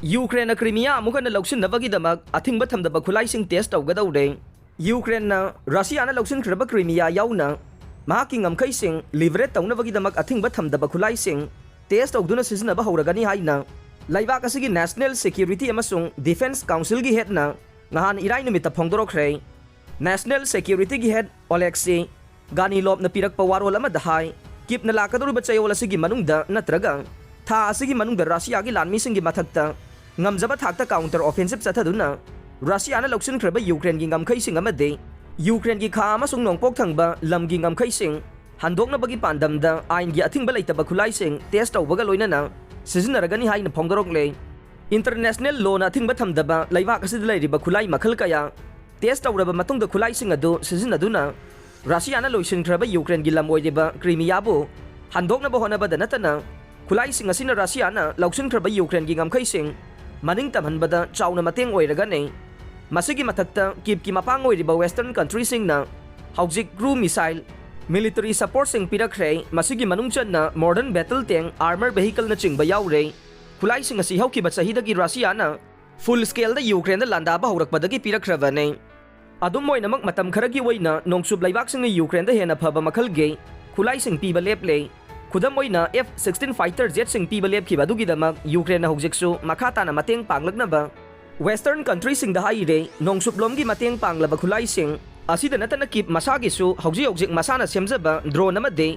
Ukraine Crimea अमुकन लौसिनबगीदमक अथिंग थमदब खुलाइसिंग टेस्ट तौगदौरे यूक्रेन रशिया लौसिनख्रब क्रीमिया याउना महाकी ngमखैसिंग लिवरेट तौनबगीदमक अथिंग थमदब खुलाइसिंग टेस्ट तौदुना सिजनब हौरगनी हाइना लैबाक असगी नेशनल सिक्योरिटी अमसुंग डिफेंस काउंसिल की हेडना ngहान इराई नुमित फोंदोरखरे नेशनल सिक्योरिटी की हेड ओलेक्सी गानीलोब न पिरक पवारोल अमद हाई किपन लाकदुरब चयोल असगी मनुंगदा नत्रगा था असगी मनुंगदा रशिया की लानमीसिंग की मथक्ता ngमजब थाक्ता काउंटर ऑफेंसिव चथदुना रशिया लौसिनख्रब यूक्रेन की ngमखैसिंग अमदे यूक्रेन की खा अमसुंग नोंपोक थंगबा लम की ngमखैसिंग हंदोकनबगी पांदमदा आइन की अथिंग लैतब खुलाइसिंग टेस्ट तौबगा लोइनना सिजनरगनी हाइन फोंदोरकले इंटरनेशनल लोन अथिंग थमदबा लैबाक असिद लैरिबा खुलाई मखल कया टेस्ट तौरबा मतुंगदा खुलाइसिंग अदु सिजनदुना रशिया लौसिनख्रब यूक्रेन की लम ओइरिबा क्रीमियाबु हंदोकनबा होनबदा नतना खुलाइसिंग असिना रशिया लौसिनख्रब यूक्रेन की ngमखैसिंग मनिंग तमहनबदा चाउना मतेंग ओइरगने मसिगी मथक्ता किप की मपांग ओइरिबा वेस्टर्न कंट्रीसिंगना हौजिक क्रू मिसाइल मिलिटरी सपोर्ट सिंग पिरखरे मसिगी मनुंग चन्ना modern battle tank armour vehicle न चिंगबा याउरे खुलाइसिंग असि हौकिबा चहिदगी रशिया फुल स्केल दा यूक्रेन दा लांदाबा हौरकपदगी पिरखरबने अदुम ओइनमक मतम खरगी ओइना नोंगसुब लैबाकसिंग यूक्रेन दा हेना फबा मखलगे खुलाइसिंग पीबा लेपले खुदम ओइना F-16 फाइटर जेट सिंग पीबा लेपखिबा दुगिदमक यूक्रेन हौजिकसु मखाताना मतेंग पांगलकनबा वेस्टर्न कंट्रीसिंग दा हाइरे नोंगसुबलोमगी मतेंग पांगलबा खुलाइसिंग असिदा नतना किप मसागिसु हौजि हौजिक मसाना सेमजबा ड्रोन अमदे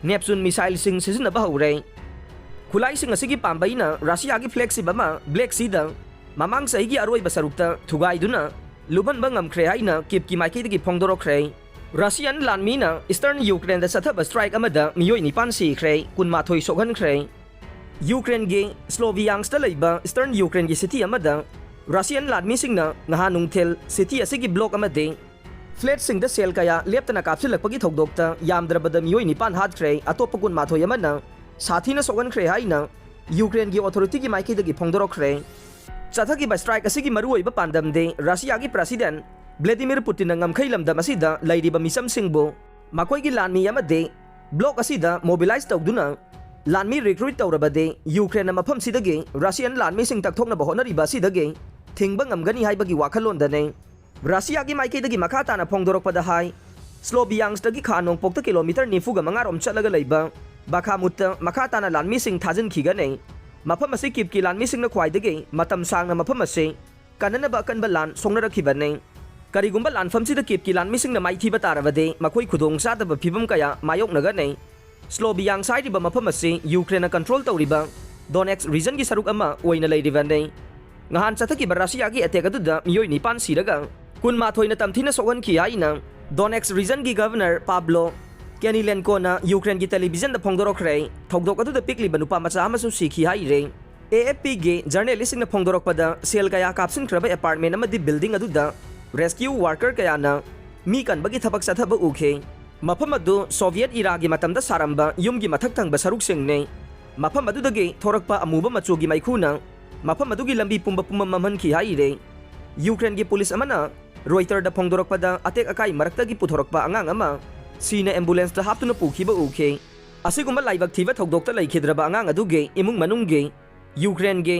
नेपचून मिसाइल सिंग सिजनबा हौरे खुलाइसिंग असिगी पांबैना रशिया की फ्लैगशिप अमा ब्लैक सी दा ममांग सहिगी अरोइबा सरुकता थुगाइदुना लुबनबा ngमख्रे हाइना किप की माइकेदगी फोंदोरखरे रशियन लानमीना ईस्टर्न यूक्रेन दा सथब स्ट्राइक अमदा मियोय निपान सीख्रे कुनमाथोय सोगनख्रे यूक्रेन गे स्लोवियांग्स दा लैबा ईस्टर्न यूक्रेन की सिटी अमदा रशियन लानमीसिंगना ngहा नुंगथेल सिटी असिगी ब्लॉक अमदे फ्लैट सिंग दा सेल कया लेप्तना कापसिलकपगी थौदोक्ता यामद्रबदा मियोय निपान हादख्रे अतोप कुनमाथोय अमना साथीना सोगनख्रे हाइना यूक्रेन की ऑथोरिटी की माइकेदगी फोंदोरखरे चथगी स्ट्राइक असिगी मरुओइबा पांदमदे रशिया की प्रेसिडेंट व्लादिमीर पुतिन ngमखैलमदम असिदा लैरिबा मिसमसिंगबो मखोयगी लानमी अमदे ब्लॉक असिदा मोबिलाइज तौदुना लानमी रिक्रूट तौरबदे यूक्रेन मफम सिदगे रशियन लानमीसिंग तकथोकनबा होनरिबा सिदगे थिंगबा ngमगनी हाइबगी वाखलोंदने रशिया की माइकेदगी मखाताना फोंदोरकपदा हाई स्लोवियांग्सदगी खा नोंपोक्ता किलोमीटर 95 रोम चलगा लैबा बाखामुत मखाताना लानमीसिंग थाजनखिगने मफम असि किपकी लानमीसिंगना ख्वाइदगे मतम सांगना मफम असे कननबा अकनबा लान सोंगनरखिबने करिगुंबा लानफमसिदा किपकी लानमीसिंगना माइथिबा तारबदे मखोय खुदोंग चादबा फिबम कया मायोकनगने स्लोवियांग साइरिबा मफम असे यूक्रेन कंट्रोल तौरिबा डोनेक्स रीजन की सरुक अमा ओइना लैरिबने ngहान चथकिबा रशिया की अटैक अदुदा मियोय निपान सिरगा कुनमाथोयना तमथिना सोगनखि हाइना डोनेक्स रीजन की गवर्नर पाब्लो केनिलेंकोना यूक्रेन की टेलीविजन दा फोंदोरखरे थौदोक अदुदा पिकलिबा नुपा मचा अमसु सिखि हाइरे AFP गे जर्नलिस्टिंग ना फोंदोरकपदा सेल कया कापसिनख्रबा अपार्टमेंट अमदि बिल्डिंग अदुदा रेस्क्यू वर्कर कयाना मी कनबगी थबक चथब उखे मफम अदु सोवियत इरा की मतमदा सारंबा युमगी मथक थंगबा सरुकसिंगने मफम अदुदगे थोरकपा अमुबा मचुगी माइखुना मफम अदुगी लंबी पुंबा पुंबा ममहनखि हाइरे यूक्रेन की पुलिस अमना रोइटर दा फोंदोरकपदा अटेक अकाई मरक्तगी पुथोरकपा अंगांग अमा सीना एम्बुलेंस दा हापतुना पुखिबा उखे असिगुंबा लाइबक थीबा थौदोक्ता लैखिद्रबा अंगांग अदुगे इमुंग मनुंगे यूक्रेन गे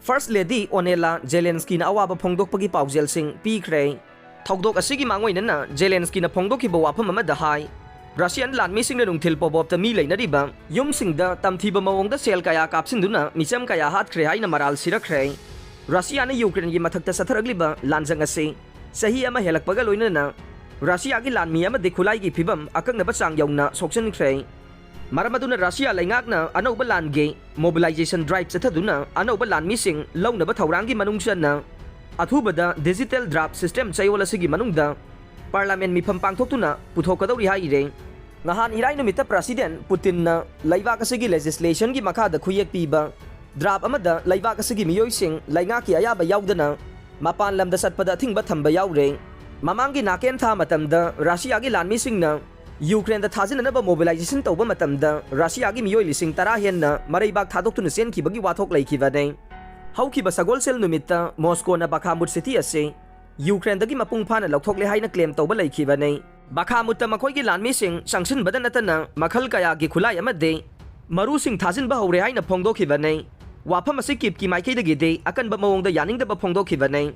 फर्स्ट लेडी ओनेला जेलेंस्की ना अवाबा फोंदोकपगी पाउजेलसिंग पीख्रे थौदोक असिगी मांगोइनना जेलेंस्की ना फोंदोकिबा वाफम अमदा हाई रशियन लानमीसिंगना नुंथिल पोबोबता मी लैनरिबा युमसिंगदा तमथीबा मवोंगदा सेल कया कापसिंदुना मिचम कया हातख्रे हाइना मराल सिरख्रे रशिया ने यूक्रेन की मथक्ता सथरगलिबा लानजंग असे सही अमा हेलकपगा लोइनना रशिया की लानमी अमदि खुलाई की फिबम अकंगनबा चांग यौना सोक्सनख्रे मरमदुना रशिया लैंगाकना अनौबा लानगे मोबिलाइजेशन ड्राइव चथदुना अनौबा लानमीसिंग लौनबा थौरांगी मनुंगचना अथुबदा डिजिटल ड्राफ्ट सिस्टम चयोल असिगी मनुंगदा पार्लियामेंट मिफम पांगथोक्तुना पुथोकदौरि हाइरे ngहान इराई नुमिता प्रेसिडेंट पुतिनना लैबाक असिगी लेजिस्लेशन की मखादा खुयेक पीबा ड्राफ्ट अमदा लैबाक असिगी मियोइसिंग लैंगाकी अयाबा याउदना मपान लमदा सतपदा थिंगबा थंबा याउरे ममांगी नाकेन था मतमदा रशिया की लानमीसिंगना यूक्रेन दा थाजिननबा मोबिलाइजेशन तौबा मतमदा रशिया की मियोइ लिसिंग 10 हेन्ना मरैबाक थादोक्तुना सेनखिबगी वाथोक लैखिबने हौखिबा सगोलसेल नुमिता मॉस्कोना बाखामुट सिटी असे यूक्रेन दगी मपुंग फाना लौथोकले हाइना क्लेम तौबा लैखिबने बाखामुट मखोयगी लानमीसिंग संगसिनबदा नतना मखल कया की खुलाई अमदे मरुसिंग थाजिनबा हौरे हाइना फोंदोखिबने ꯋꯥꯐꯝ ꯑꯁꯤ ꯀꯤꯞꯀꯤ ꯃꯥꯏꯀꯩꯗꯒꯤꯗꯤ ꯑꯀꯟꯕ ꯃꯑꯣꯡꯗ ꯌꯥꯅꯤꯡꯗꯕ ꯐꯣꯡꯗꯣꯛꯈꯤꯕꯅꯤ꯫